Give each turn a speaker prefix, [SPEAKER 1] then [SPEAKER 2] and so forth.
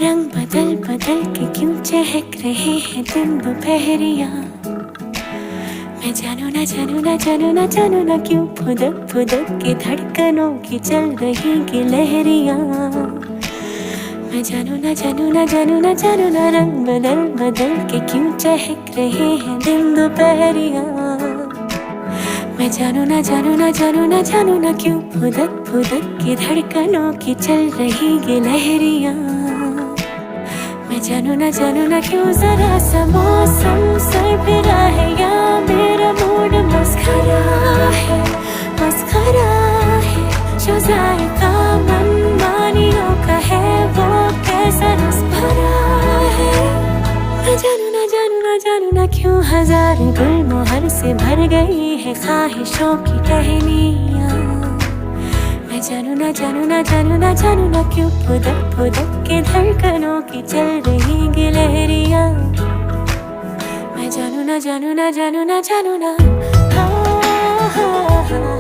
[SPEAKER 1] रंग बदल बदल के क्यों चहक रहे हैं दिन दोपहरिया। मैं जानू ना जानू ना जानू ना जानू ना क्यों फुदक फुदक के धड़कनों की चल रही गिलहरियाँ। मैं जानू ना जानू ना जानू ना जानू ना रंग बदल बदल के क्यों चहक रहे हैं दिन दोपहरिया। मैं जानू ना जानू ना जानू ना जानू ना क्यों फुदक फुदक के धड़कनों की चल रही गिलहरियाँ। मैं जानू ना क्यों जरा सा मौसम सरफिरा है या मेरा मूड मस्खरा है जो जायका मनमानियों का है वो कैसा रस भरा है। मैं जानू ना क्यों हजार गुलमोहर से भर गई है ख्वाहिशों की टहनियाँ। मैं जानू ना क्यों फुदक फुदक के धड़कनों की चल रही गिलहरियाँ। मैं जानू ना हाँ, हाँ, हाँ, हाँ।